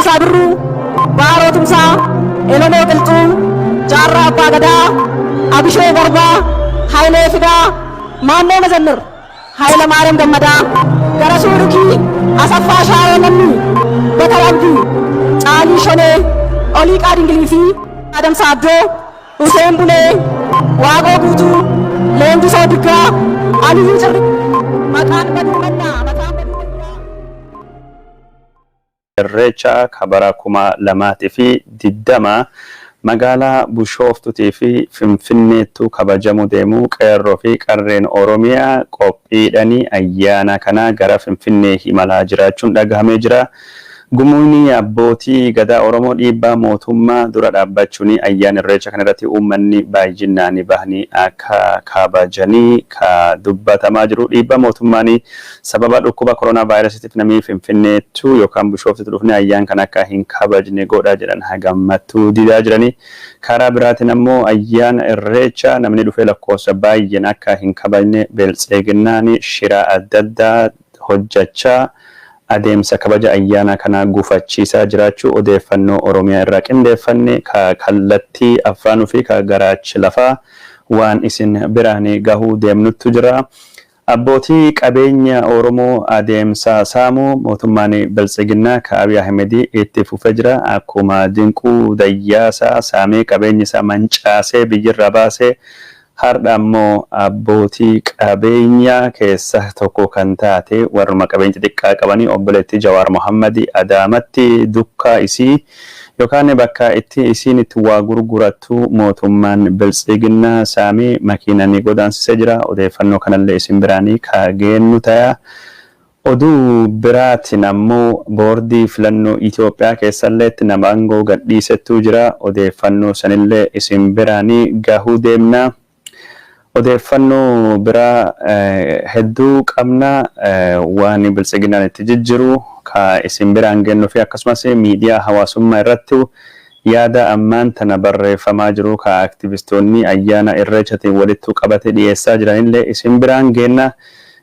Sabru, Baro Tumsa, Elono Keltum, Jarra Bagada, Abisho Garba, Haile Fida, Mano Mazanur, Haile Mariam Gamada, Garasuruki, Asafa Sharanami, Batalampi, Ali Shone, Oli Kadingilifi, Adam Sabdo, Hussein Bune, Wago Gutu, Lendu Sodika, Ali Richard, Makan Badumana, Irreecha kabara kuma lamaati fi diddama magaalaa Bishooftuutii fi Finfinneetti kabajamu deemu qeerroo fi qarreen Oromiyaa qophiidhanii ayyaana kana gara Finfinnee imalaa jiraachuun dhagahamee jira. Gumuuni abbootii gadaa Oromoo dhiibbaa mootummaa dura dhaabbachuun ayyaana irreecha kana irratti uummanni baay'inaan bahanii akka kabajanii ka dubbatamaa jiru. Dhiibbaa mootummaan sababa dhukkuba koronaa vaayirasiitiif namni Finfinneetti yookaan Bishooftuutti dhufanii ayyaana kana akka hin kabajne godhaa jedhan hagammattuu didaa jiranii. Karaa biraatiin ammoo ayyaana irreecha namni dhufee lakkoofsa baay'een akka hin kabajne Biltsiginnaan shira adda addaa hojjechaa adeemsa kabaja ayyaana kana gufachiisaa jiraachuu odeeffannoo Oromiyaa irraa qindeeffanne kallattii afaanuu fi garaachi lafaa waan isin biraan gahuu deemnutu jira. Abbootii qabeenya Oromoo adeemsa saamuu mootummaan Biltsiginnaa Abiy Ahmed itti fufee jira. Akkuma Dinquu Dayyaasaa saamee qabeenya isaa mancaasee biyyirraa baasee har'a ammoo abbootii qabeenya keessa tokko kan taate warruma qabeenya xiqqaa qabanii obboleettii Jawaar Mohammad Adaamatti dukkaa isii yookaan bakka itti isiin itti waa gurgurattu mootummaan Biltsiginnaa saamee makiinaan godaansisee jira. Odeeffannoo kanallee isin biraanii kageennu ta'a. Oduu biraatiin ammoo boordii filannoo Itoophiyaa keessallee nama aangoo gadhiisettu jira. Odeeffannoo sanillee isin biraanii gahuu deemna. Odeeffannoo biraa hedduu qabna waan Biltsiginnaan itti jijjiru ka isin biraan gennu fi akkasumas miidiyaa hawaasummaa irratti yaada ammaan tana barreeffamaa jiru ka aktivistoonni ayyaana irreechaatiin walitti qabate dhiyeessaa jiranillee isin biraan genna.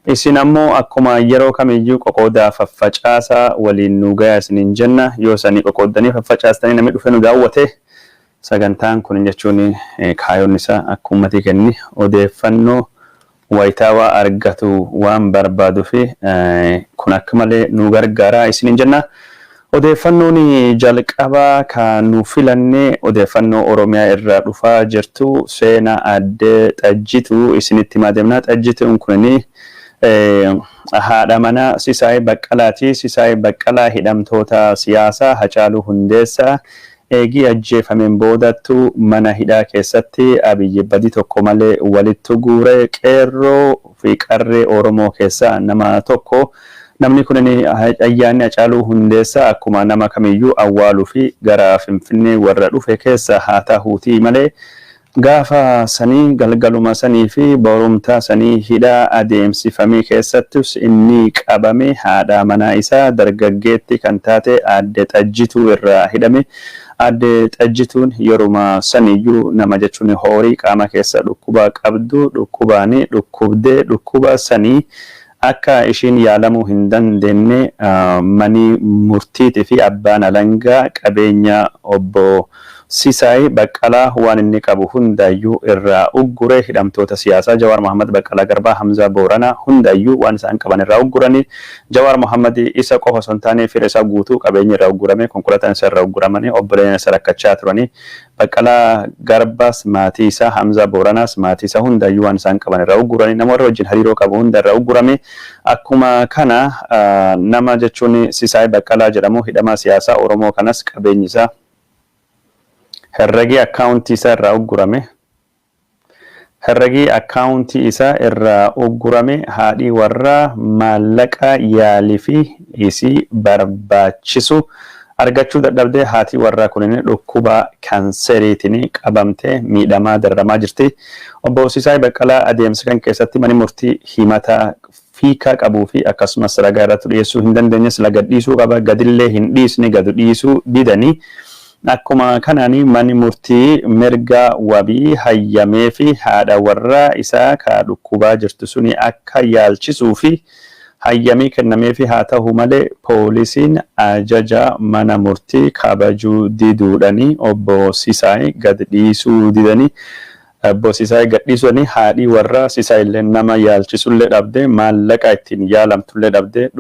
Isin ammoo akkuma yeroo kamiyyuu qoqoodaa faffacaasaa waliin nu gayaa isiniin jenna. Yoo sanii qoqoodanii faffacaastanii namni dhufe nu daawwate sagantaan kun jechuun kaayoon isaa akka uummatii kenni odeeffannoo wayitaawaa argatu waan barbaadu fi kun akka malee nu gargaaraa isiniin jenna. Odeeffannoon jalqabaa kan nu filanne odeeffannoo Oromiyaa irraa dhufaa jirtu seenaa addee Xajjituu isinitti himaa. Xajjituun kun haadha manaa Sisaay Baqqalaati. Sisaay Baqqalaa hidhamtoota siyaasaa Hacaaluu Hundeessaa eegii ajjeefameen boodattu mana hidhaa keessatti Abiyyi badii tokko malee walitti guure qeerroo fi qarree Oromoo keessaa nama tokko. Namni kun ayyaanni Hacaaluu Hundeessaa akkuma nama kamiyyuu awwaaluu fi gara Finfinnee warra dhufe keessa haa ta'uutii malee gaafa sanii galgaluma sanii fi borumtaa sanii hidhaa adeemsifamee keessattus inni qabame haadha manaa isaa dargaggeetti kan taate aadde Xajjituu irraa hidhame. Aadde Xajjituun yeruma saniyyuu nama jechuun horii qaama keessa dhukkuba qabdu dhukkubaanii dhukkubdee dhukkuba sanii akka ishiin yaalamuu hin dandeenye manii murtiitii fi abbaan alangaa qabeenya obbo Sisaay Baqqalaa waan inni qabu hundayyuu irraa uggure. Hidhamtoota siyaasaa Jawaar Mohammad Baqqalaa Garbaa Hamza Booranaa hundayyuu waan isaan qaban irraa ugguranii. Jawaar Mohammad isa qofa osoo hin taane fira isaa guutuu qabeenya irraa uggurame konkolaataan isaa irraa ugguramanii obboleeyyan isa rakkachaa turanii. Baqqalaa Garbaas maatii isaa Hamza Booranaas maatii isaa hundayyuu waan isaan qaban irraa ugguranii. Nama warra wajjin hariiroo qabu hunda irraa uggurame. Akkuma kana nama jechuun Sisaay Baqqalaa jedhamu hidhamaa siyaasaa Oromoo kanas qabeenyi isaa herregii akkaawuntii isaa irraa uggurame. Herregii akkaawuntii isaa irraa uggurame. Haadhi warra maallaqa yaalii fi isii barbaachisu argachuu dadhabdee haati warra kunin dhukkuba kanseriitiin qabamtee miidhamaa dararamaa jirti. Obbo Sisaay Baqqalaa adeemsa kan keessatti mani murtii himata fiikaa qabuu fi akkasumas ragaa irratti dhiyeessuu hin dandeenyes laga dhiisuu qaba. Gadillee hin dhiisne gadu dhiisuu didanii. Akkuma kanaan mani murtii mirga wabii hayyamee fi haadha warra isaa ka dhukkubaa jirtu suni akka yaalchisuu fi hayyamii kennameefi haa ta'u malee poolisiin ajaja mana murtii kabajuu diduudhanii obbo Sisaay gad dhiisuu didanii obbo Sisaay gad dhiisanii haadhii warra Sisaay illee nama yaalchisullee dhabde maallaqa ittiin yaalamtullee dhabde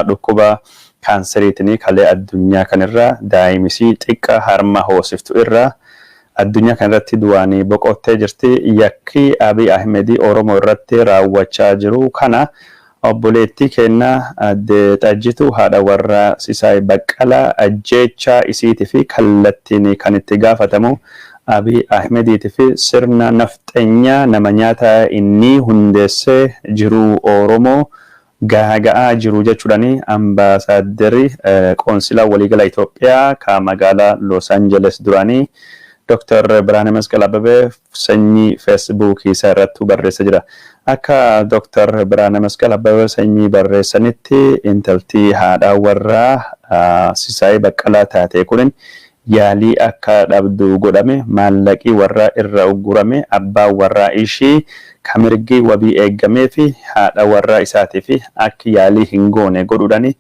dhukkuba kaanseriitiin kalee addunyaa kanarraa daa'imisii xiqqaa harma hoosiftu irraa addunyaa kanarratti du'anii boqottee jirti. Yakki Abiy Ahmed Oromoo irratti raawwachaa jiru kana obboleettii keenya adde Xajjituu haadha warra Sisaay Baqqalaa ajjeechaa isiitii fi kallattiin kan itti gaafatamu Abiy Ahmedii fi sirna nafxeenyaa nama nyaata inni hundeessee jiru Oromoo gaaga'aa jiru jechuudhaani ambaasaaddarri qoonsilaa waliigala Itoophiyaa ka magaalaa Los Angeles duraanii Dr. Birhaane Masqal Abbabee sanyii Facebook isaa irratti barreessa jira. Akka Dr. Birhaane Masqal Abbabee sanyii barreessanitti intaltii haadha warraa Sisaay Baqqalaa taate kunin yaalii akka dhabdu godhame maallaqii warra irra uggurame abbaa warraa ishii kamirgii wabii eeggamee fi haadha warraa isaatii fi akka yaalii hin goone godhuudhani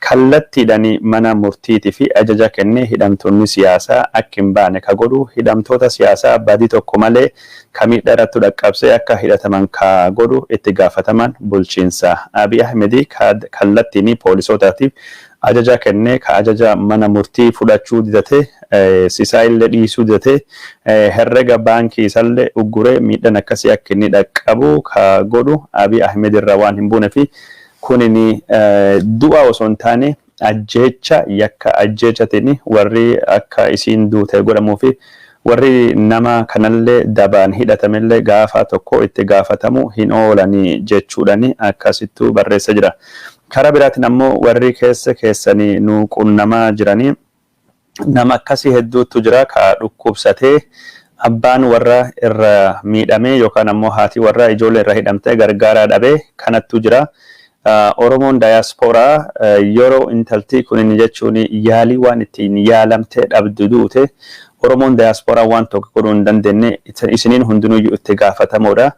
kallattiidhani mana murtiitii fi ajaja kennee hidhamtoonni siyaasaa akka hin baane ka godhu hidhamtoota siyaasaa badii tokko malee kamiidha irratti dhaqqabsee akka hidhataman ka godhu itti gaafataman bulchiinsa Abiy Ahmed kallattiini poolisootaatiif ajaja kennee ka ajaja mana murtii fudhachuu didate Sisaay illee dhiisuu didate herrega baankii isallee ugguree miidhaan akkasii akka inni dhaqqabu ka godhu Abiy Ahmed irraa waan hin buune fi kunini du'a osoo hin taane ajjeecha yakka ajjeechatiin warri akka isiin duute godhamuu fi warri nama kanallee dabaan hidhatamellee gaafa tokko itti gaafatamu hin oolanii jechuudhani akkasittuu barreessa jira. Karaa biraatiin ammoo warri keessanii nu qunnamaa jiranii nama akkasii hedduutu jira ka dhukkubsatee abbaan warra irra miidhamee yookaan ammoo haati warra ijoollee irra hidhamtee gargaaraa dhabee kanattu jira. Oromoon daayaspooraa yeroo intaltii kunin jechuun yaalii waan ittiin yaalamtee dhabdu duute Oromoon daayaspooraa waan tokko godhuu hin dandeenye isiniin hundinuyyuu itti gaafatamuudha.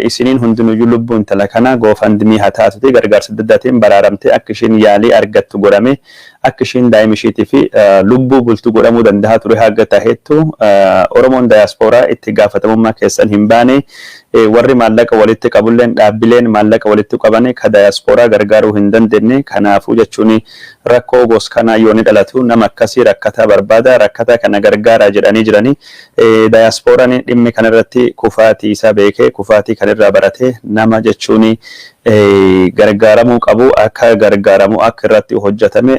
Isiniin hundinuyyuu lubbuun intala kana goofandimii haa taatuti gargaarsa adda addaatiin baraaramtee akka ishiin yaalii argattu godhame akka ishiin daa'ima ishiitii fi lubbuu bultu godhamuu danda'a ture haga taheettu Oromoon daayaspooraa itti gaafatamummaa keessan hin baane warri maallaqa walitti qabulleen dhaabbileen maallaqa walitti qabane ka daayaspooraa gargaaruu hin dandeenye kanaafuu jechuun rakkoo gos kanaa yoo ni dhalatu nama akkasii rakkataa barbaada rakkataa kana gargaaraa jedhanii jiranii daayasporaan dhimmi kanarratti kufaatii isaa beekee kufaatii kanarraa baratee nama jechuun gargaaramuu qabu akka gargaaramu akka irratti hojjetame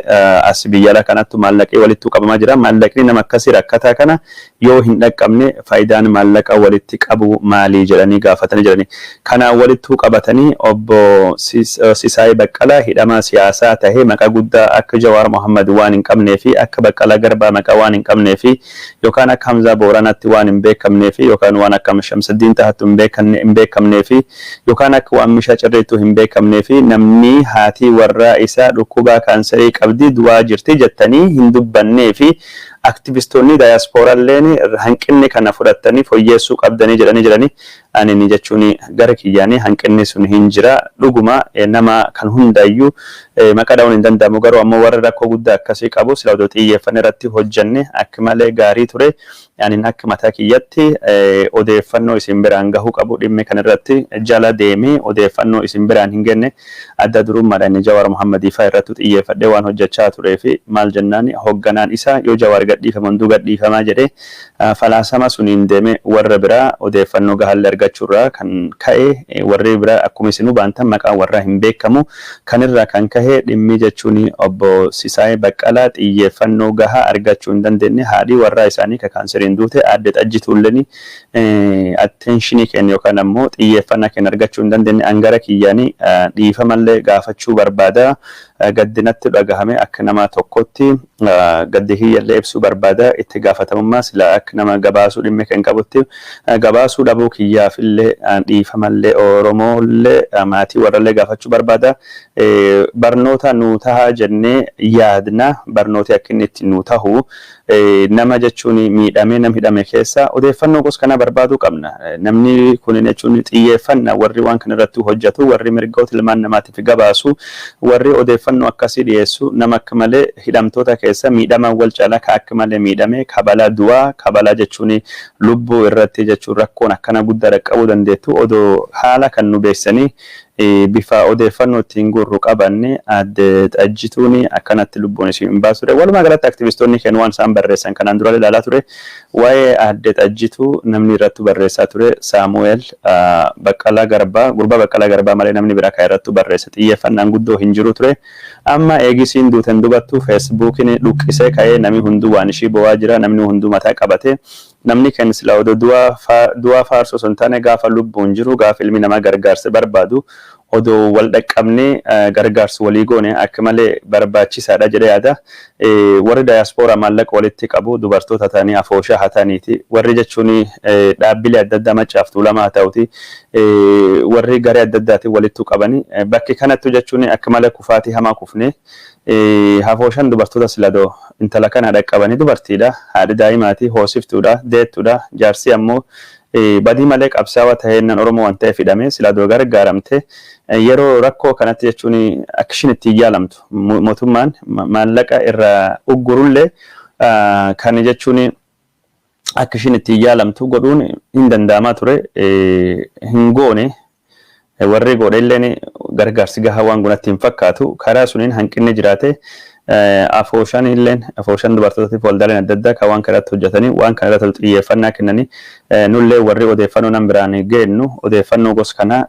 as biyyala kanattu maallaqii walitti qabamaa jira maallaqni nama akkasii rakkataa kana yoo hin dhaqqabne faayidaan maallaqa walitti qabu maalii jedhanii gaafatanii jiranii kana walitti qabatanii obbo Sisaay Baqqalaa hidhamaa siyaasaa tahee maqaa guddaa akka Jawaar Mohammad waan hin qabnee fi akka Baqqalaa Garbaa maqaa waan hin qabnee fi yookaan akka Hamzaa Booranatti waan hin beekamnee fi yookaan waan akka Shamsuddin Tahattu hin beekamnee fi yookaan akka waan Mishaa Cirreetu hin beekamnee fi namni haati warraa isaa dhukkuba kaanserii qabdi du'aa jirti jettanii hin dubbannee fi aktivistoonni daayasporaalleen hanqinni kana fudhatanii fooyyessuu qabdanii jedhanii ani jechuun gara kiyyaanii hanqinni sun hin jira dhuguma nama kan hundayyuu maqaa dhaa'uun hin danda'amu garuu ammoo warra rakkoo guddaa akkasii qabu sila odoo xiyyeeffannee irratti hojjenne akka malee gaarii ture ani akka mataa kiyyatti odeeffannoo isin biraan gahuu qabu dhimmi kan irratti jala deemee odeeffannoo isin biraan hin genne adda durummaadhaan Jawaar Mohammadii fa'aa irratti xiyyeeffadhee waan hojjechaa turee fi maal jennaan hoogganaan isaa yoo Jawaar gadhiifaman du gadhiifamaa jedhee falaasama suniin deeme warra biraa odeeffannoo gahaa argachuurraa kan ka'e warri biraa akkuma isinuu baantan maqaa warraa hin beekamu kanirraa kan ka'e dhimmi jechuun obbo Sisaay Baqqalaa xiyyeeffannoo gahaa argachuu hin dandeenye haadhii warraa isaanii ka kaanseriin duute adde Xajjituulleen attentionii kenna yookaan ammoo xiyyeeffannaa kenna argachuu hin dandeenye angara kiyyaanii dhiifamallee gaafachuu barbaada gaddinatti dhagahame akka nama tokkotti gaddi hiyyallee ibsuu barbaada itti gaafatamummaa sila akka nama gabaasuu dhimme kan qabutti gabaasuu dhabuu kiyyaafillee dhiifamallee Oromollee maatii warrallee gaafachuu barbaada barnoota nuu tahaa jennee yaadna barnooti akka inni itti nuu tahu nama jechuun miidhamee nam hidhame keessa odeeffannoo gosa kana barbaaduu qabna namni kun jechuun xiyyeeffannaa warri waan kana irratti hojjetu warri mirgoota ilmaan namaatiif gabaasu warri odeeffannoo akkasii dhiyeessu nama akka malee hidhamtoota keessa miidhaman wal caalaa akka malee miidhame kabala du'aa kabala jechuun lubbuu irratti jechuun rakkoon akkana guddaa dhaqqabuu dandeettu odoo haala kan nu beeksanii bifa odeeffannoo ittiin gurru qabanne adde xajjituun akkanatti lubbuun isii hin baasure walumaa galatti aktivistoonni kennu waan isaan barreessan kanaan dura ilaalaa ture waa'ee adde xajjituu namni irratti barreessaa ture Saamu'eel Baqqalaa Garbaa gurbaa Baqqalaa Garbaa malee namni biraa kan irratti barreessa xiyyeeffannaan guddoo hin jiru ture amma eegisiin duuteen dubattu feesbuukiin dhuqqisee ka'ee namni hunduu waan ishii bo'aa jira namni hunduu mataa qabate namni kan sila odoo du'a faarsoo sun taane gaafa lubbuun jiru gaafa ilmi namaa gargaarsa barbaadu odoo wal dhaqqabnee gargaarsa walii goone akka malee barbaachisaadha jedhee yaada warri daayaspooraa maallaqa walitti qabu dubartoota ta'anii afooshaa haa ta'aniiti warri jechuun dhaabbilee adda addaa macaaf tuulamaa haa ta'uti warri garee adda addaatiin walitti qabanii bakki kanattu jechuun akka malee kufaatii hamaa kufne afooshaan dubartoota siladoo intala kana dhaqqabanii dubartiidha haadha daa'imaati hoosiftuudha deettuudha jaarsi ammoo badii malee qabsaawaa ta'eennan Oromoo waan ta'eef hidhamee siladoo gargaaramte yeroo rakkoo kanatti jechuun akka ishiin itti yaalamtu mootummaan maallaqa irraa uggurullee kan jechuun akka ishiin itti yaalamtu godhuun hin danda'amaa ture hin goone warri godheelleen gargaarsi gahaa waan gunatti hin fakkaatu karaa suniin hanqinni jiraate afooshaan illeen afooshaan dubartootaatiif waldaaleen adda addaa kan waan kanatti hojjetanii waan kana irratti xiyyeeffannaa kennanii nullee warri odeeffannoo nan biraan geennu odeeffannoo gosa kana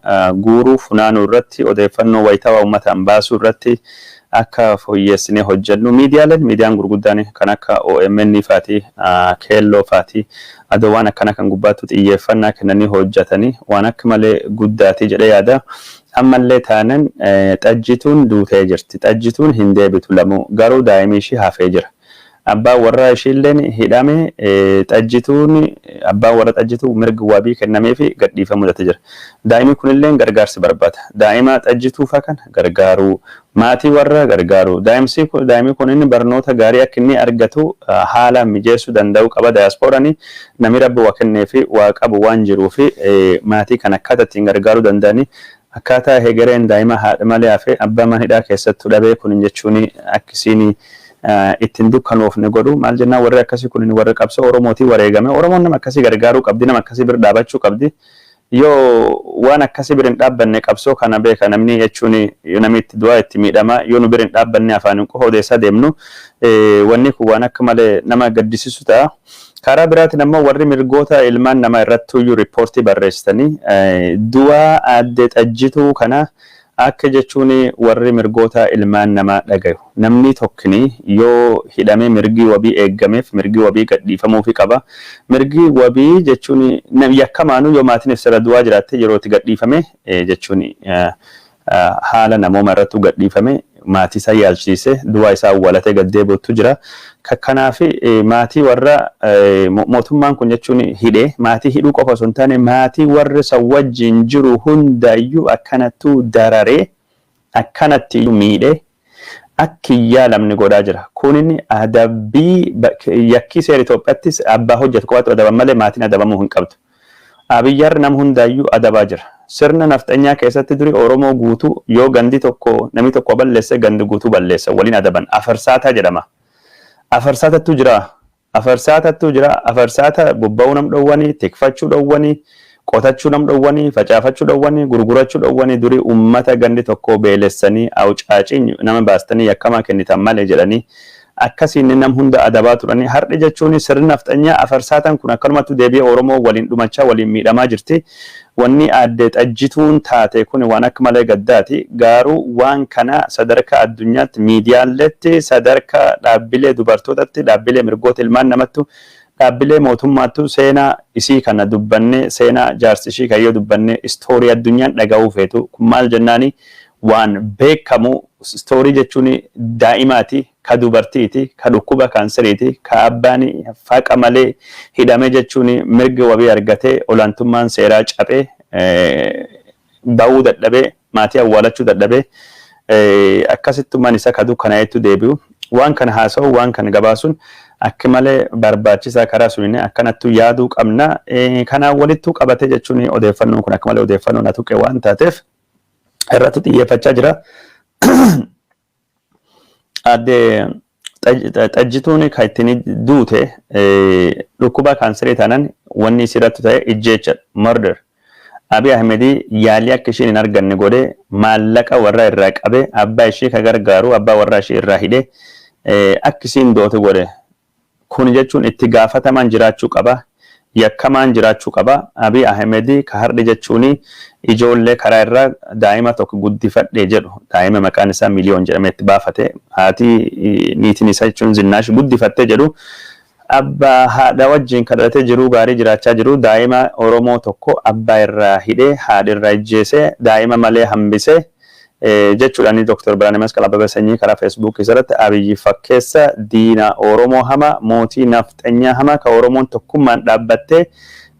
guuruu funaanuu irratti odeeffannoo wayitaawaa uummataan baasuu irratti akka fooyyessinee hojjennu miidiyaan gurguddaan kan akka OMN faati keelloo faati adoo waan akkana kan gubbaatti xiyyeeffannaa kennanii hojjetanii waan akka malee guddaati jedhee yaada ammallee taanan xajjituun duutee jirti xajjituun hin deebitu lamu garuu daa'imni ishii hafee jira abbaan warra ishiilleen hidhame xajjituun abbaan warra xajjituu mirga wabii kennamee fi gadhiifamuu mudate jira daa'imni kunillee gargaarsi barbaada daa'ima xajjituu fa kan gargaaru maatii warra gargaaru daa'imni kun inni barnoota gaarii akka inni argatu haala mijeessuu danda'u qaba daayaspooraanii namni rabbi waa kennee fi waa qabu waan jiruu fi maatii kan akkaataa ittiin gargaaruu danda'anii akkaataa hegereen daa'ima haadha malee hafee abbaa manidhaa keessattuu dhabee kun jechuun akkisiin ittiin dukkanoofne godhu maal jennaan warri akkasii kun warri qabsoo Oromootii wareegame Oromoon nama akkasii gargaaruu qabdi nama akkasii bira dhaabachuu qabdi yoo waan akkasii bira hin dhaabbanne qabsoo kana beeka namni jechuun namni itti du'aa itti miidhama yoo nu bira hin dhaabbanne afaan qofa odeessaa deemnu wanni kun waan akka malee nama gaddisiisu ta'a. Karaa biraatiin ammoo warri mirgoota ilmaan namaa irratti iyyuu riippoortii barreessitanii du'a adde xajjituu kana akka jechuun warri mirgoota ilmaan namaa dhagayu namni tokkini yoo hidhamee mirgi wabii eeggameef mirgi wabii gadhiifamuu fi qaba mirgi wabii jechuun yakkamaanuu yoo maatiin ibsara du'aa jiraatte yerootti gadhiifame jechuun haala namooma irratti gadhiifame maatii isaa yaalchise du'aa isaa awwaalatee gaddeebi'utu jira kanaaf maatii warra mootummaan kun jechuun hidhee maatii hidhuu qofa osoo hin taane maatii warra isa wajjin jiru hundaayyuu akkanattuu dararee akkanatti miidhee akka yaalamni godhaa jira kunin adabbii yakkii seera Itoophiyaattis abbaa hojjetu qofaatu adaban malee maatiin adabamuu hin qabdu Abiyyar nam hundaayyuu adabaa jira sirna nafxanyaa keessatti duri Oromoo guutuu yoo gandi tokko namni tokko balleesse gandi guutuu balleessa waliin adaban afarsaataa jedhama afarsaatatu jira afarsaata bobba'uu nam dhowwanii tikfachuu dhowwanii qotachuu nam dhowwanii facaafachuu dhowwanii gurgurachuu dhowwanii duri ummata gandi tokko beelessanii awcaacii nama baastanii yakkamaa kennitan malee jedhanii akkasiin nam hunda adabaa turanii har'i jechuun sirna nafxanyaa afarsaatan kun akkanumatti deebi'ee Oromoo waliin dhumachaa waliin miidhamaa jirti wanni adde xajjituun taate kun waan akka malee gaddaati garuu waan kana sadarkaa addunyaatti miidiyaalletti sadarkaa dhaabbilee dubartootatti dhaabbilee mirgoota ilmaan namattu dhaabbilee mootummaattu seenaa isii kana dubbanne seenaa jaarsishii kayyoo dubbanne istoorii addunyaan dhaga'uu feetu kun maal jennaani waan beekamu stoorii jechuun daa'imaati, ka dubartiiti, ka dhukkuba kaanseriiti, ka abbaan faqa malee hidhame jechuun mirga wabii argatee olaantummaan seeraa cabee bahuu dadhabee maatii awwaalachuu dadhabee akkasittummaan isa kadu kana jettu deebi'u. Waan kana haasa'u waan kana gabaasuun akka malee barbaachisaa karaa sunii akkanattu yaaduu qabna. Kanaan walittu qabate jechuun odeeffannoon kun akka malee odeeffannoo na tuqe waan taateef irratti xiyyeeffachaa jira. Adde xajjituun kan ittiin duute dhukkuba kaanserii taanaan wanni isirratti ta'e ijjeecha murder. Abiy Ahmed yaalii akka isheen hin arganne godhee maallaqa warra irraa qabee abbaa ishee ka gargaaru abbaa warra ishee irraa hidhee akka isheen doote godhe. Kun jechuun itti gaafatamaan jiraachuu qaba. Yakkamaan jiraachuu qaba. Abiy Ahmed ka har'i jechuun ijoollee karaa irraa daa'ima tokko guddifadhee jedhu daa'ima maqaan isaa miliyoon jedhamee itti baafate haati niitiin isaa jechuun Zinnaash guddifattee jedhu abbaa haadha wajjin kadhatee jiru gaarii jiraachaa jiru daa'ima Oromoo tokko abbaa irraa hidhee haadha irraa ijjeesee daa'ima malee hambisee jechuudhaan Dr. Biraanee Masqal Abbabaa Sanyii karaa Facebook irratti Abiyyi fakkeessa diina Oromoo hama mootii nafxanyaa hama ka Oromoon tokkummaan dhaabbattee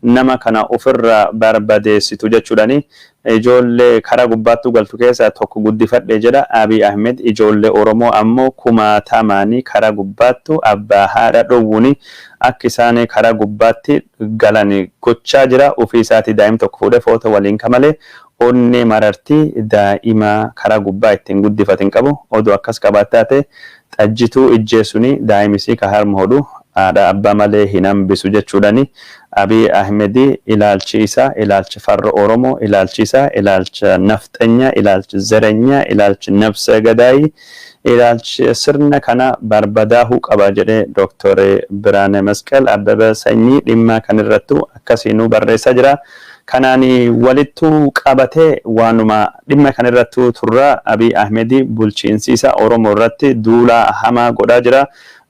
nama kana ofirraa barbadeessitu jechuudhaan ijoollee karaa gubbaattuu galtu keessaa tokko guddifadhee jedha. Abiy Ahmed ijoollee Oromoo ammoo kumaatamaanii karaa gubbaattuu abbaa haadha dhowwuun akka isaan karaa gubbaatti galan gochaa jira. Ofii isaatii daa'ima tokko fuudhee footoo waliin kamalee onnee marartii daa'ima karaa gubbaa ittiin guddifatin qabu. Oduu akkas qabaattaa ta'e xajjituu ijjeessuun daa'imisii ka harma hodhu haadha abbaa malee hin hambisu jechuudhaan Abiy Ahmed ilaalchi isaa ilaalcha farra Oromoo, ilaalchi isaa ilaalcha nafxanyaa, ilaalcha zaranyaa, ilaalcha nafsa gadaayii, ilaalcha sirna kana barbadaahuu qaba jedhee Dr. Biraanee Masqal Abbabaa Sanyii dhimma kanarrattu akkasiinuu barreessaa jira. Kanaan walittu qabatee waanuma dhimma kanarrattu turraa Abiy Ahmed bulchiinsi isaa Oromoo irratti duula hamaa godhaa jira.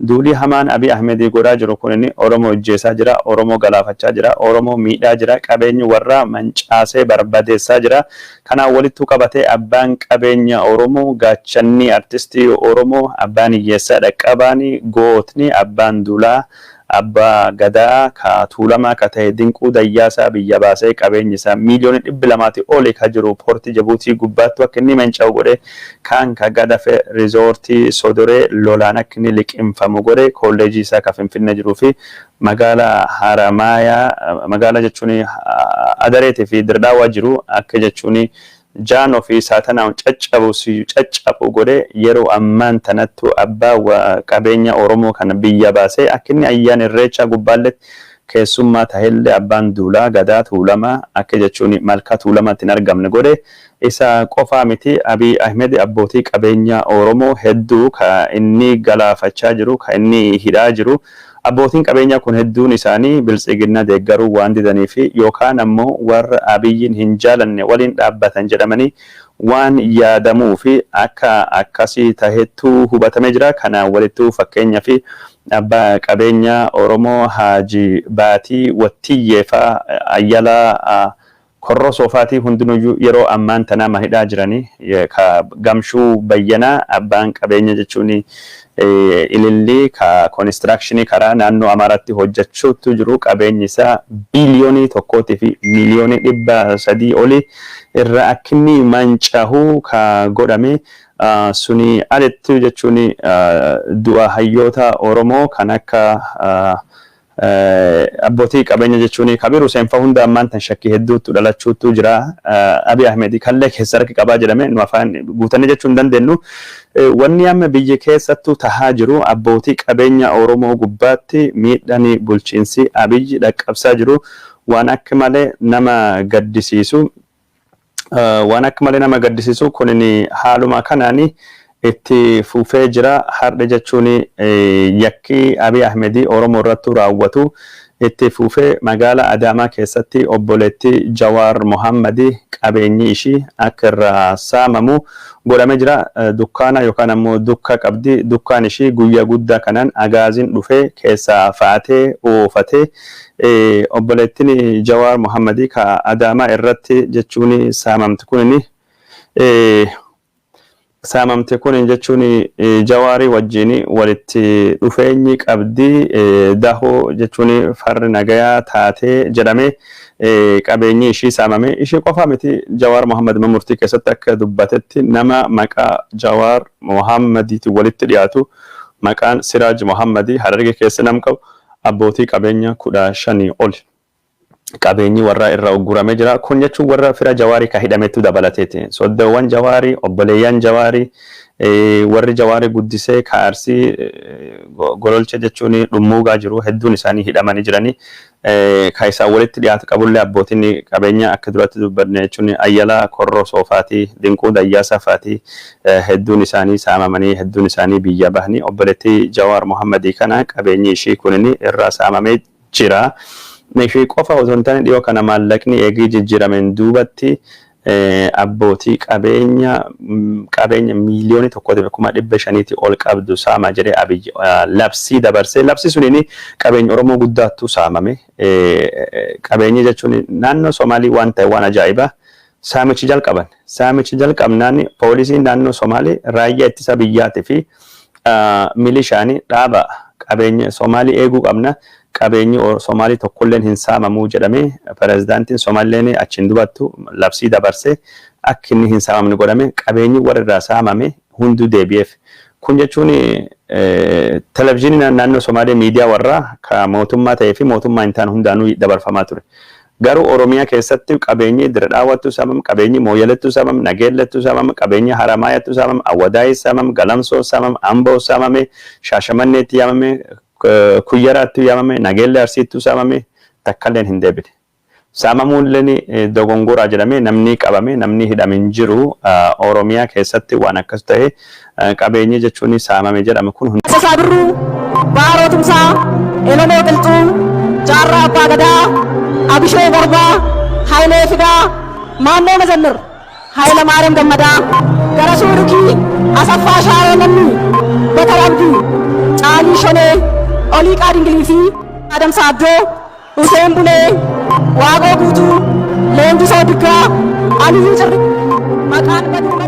Duuli hamaan Abiy Ahmed godhaa jiru kun Oromoo ijjeesaa jira, Oromoo galaafachaa jira, Oromoo miidhaa jira, qabeenyi warra mancaasee barbadeessaa jira. Kanaan walittu qabatee abbaan qabeenya Oromoo, gaachanni artistii Oromoo, abbaan hiyyeessaa dhaqqabaan, gootni, abbaan duulaa, abbaa gadaa ka tuulamaa ka ta'e Dinquu Dayyaasaa biyya baasee qabeenyi isaa miliyoona 200 oli ka jiru poortii Jibuutii gubbaattu akka inni manca'u godhe kan ka gadafe riizoortii Sodoree lolaan akka inni liqimfamu godhe kolleejii isaa ka Finfinnee jiruu fi magaalaa Haramaayaa magaalaa jechuun Adareetii fi Dirdaawaa jiru akka jechuun Jaanoo fi saatanaan caccabu godhe yeroo ammaan tanattu abbaa qabeenya Oromoo kana biyya baasee akka inni ayyaana Irreechaa gubbaalletti keessummaa tahillee abbaan duulaa gadaa tuulamaa akka jechuun malkaa tuulamaatti hin argamne godhe. Isa qofaa miti Abiy Ahmed abbootii qabeenya Oromoo hedduu ka inni galaafachaa jiru ka inni hidhaa jiru. Abbootiin qabeenyaa kun hedduun isaanii biltsiginna deeggaruu waan didaniif yookaan ammoo warra Abiyyiin hin jaalanne waliin dhaabbatan jedhamanii waan yaadamuu fi akka akkasii tahetu hubatamee jira. Kanaan walittuu fakkeenyaa fi abbaa qabeenyaa Oromoo Haaji Baatii Wattiyyeefaa Ayyalaa korro soofaatii hundinuyyuu yeroo ammaan tanaa mahidhaa jiranii ka Gamshuu Bayyanaa abbaan qabeenya jechuun ilillii ka constructionii karaa naannoo Amaaraatti hojjechuutu jiru qabeenyi isaa biliyoonii tokkootii fi miliyoonii 300 oli irra akkinni mancahuu ka godhame suni alettu jechuun du'a hayyoota Oromoo kan akka abbootii qabeenya jechuun kabiru seenfa hunda ammaan tan shakkii hedduutu dhalachuutu jira. Abiy Ahmed kallee keessa harki qabaa jedhame nu afaan guutanii jechuun dandeenyu. Wanni amma biyya keessattuu tahaa jiru abbootii qabeenya Oromoo gubbaatti miidhanii bulchiinsi Abiy dhaqqabsaa jiru waan akka malee nama gaddisiisu. Waan akka malee nama gaddisiisu kunin haaluma kanaanii itti fufee jira. Har'a jechuun yakki Abiy Ahmed Oromoo irratti raawwatu itti fufee magaalaa Adaamaa keessatti obboleettii Jawaar Mohammad qabeenyi ishii akka irraa saamamu godhamee jira. Dukkaana yookaan ammoo dukka qabdi. Dukkaan ishii guyyaa guddaa kanaan agaaziin dhufee keessaa faatee oofatee obboleettiin Jawaar Mohammad ka Adaamaa irratti jechuun saamamti kunini saamamte kun jechuun Jawaarii wajjin walitti dhufeenyi qabdi dahoo jechuun farri nagayaa taatee jedhame qabeenyi ishii saamame ishii qofa miti Jawaar Mohammad Murtii keessatti akka dubbatetti nama maqaa Jawaar Mohammadiitti walitti dhiyaatu maqaan Siraaj Mohammadi Harargee keessa nam qabu abbootii qabeenya 15 ol qabeenyi warra irraa uggurame jira kun jechuun warra fira Jawaarii ka hidhametu dabalateeti soddoowwan Jawaarii obboleeyyan Jawaarii warri Jawaarii guddisee kaarsii gololcha jechuun dhummuugaa jiru hedduun isaanii hidhamanii jiranii ka isaan walitti dhiyaatu qabullee abbootiin qabeenya akka duratti dubbanne jechuun Ayyalaa Korroo Soofaati Dinquu Dayyaasaa faati hedduun isaanii saamamanii hedduun isaanii biyya bahanii obboleettii Jawaar Mohammadii kana qabeenyi ishii kunini irraa saamamee jira. Meeshii qofa osoo hin taane dhiyoo kana maallaqni eegii jijjiirameen duubatti abbootii qabeenya miiliyoonii 1.5 ol qabdu saama jedhee Abiyyi labsii dabarsee labsii sunini qabeenya Oromoo guddaattu saamame qabeenyi jechuun naannoo Somaalii waan ta'e waan ajaa'iba saamichi jalqabnaan poolisiin naannoo Somaalii raayyaa ittisa biyyaatii fi milishaanii dhaaba qabeenya Somaalii eeguu qabna qabeenyi Somaalii tokkolleen hin saamamuu jedhame pirezidaantiin Somaalleen achiin dubattu labsii dabarsee akka inni hin saamamne godhame qabeenyi warra irraa saamame hunduu deebi'eef kun jechuun televiziyoonii naannoo Somaalee miidiyaa warraa ka mootummaa ta'ee fi mootummaa hin taane hundaanuu dabarfamaa ture garuu Oromiyaa keessatti qabeenyi Dirre Dhaawwattu saamam qabeenyi Mooyalettu saamam Nageellettu saamam qabeenyi Haramaayattu saamam Awwadaayii saamam Galamsoo saamam Amboo saamame Shaashamanneetti yaamame Kuyyaraatti yaamame Nageelle Arsiittu saamame takkalleen hin deebine saamamuulleen dogongoraa jedhame namni qabame namni hidhamin jiru Oromiyaa keessatti waan akkas ta'e qabeenyi jechuun saamame jedhame kun Sasaabirru Baarootumsaa Elonoo Qilxuu Jaarraa Abbaa Gadaa Abishoo Gorbaa Hayilee Fidaa Maannoo Mazannir Hayila Maariyaam Gammadaa Garasuu Rukii Asaffaa Shaayoo Namni Bakar Abdii Caalii Shonee Olii Qaadingilii fi Adam Saaddoo Huseen Bulee Waaqoo Guutuu Leenjisoo Dikkaa Aliyyuu Cirri maqaan baduu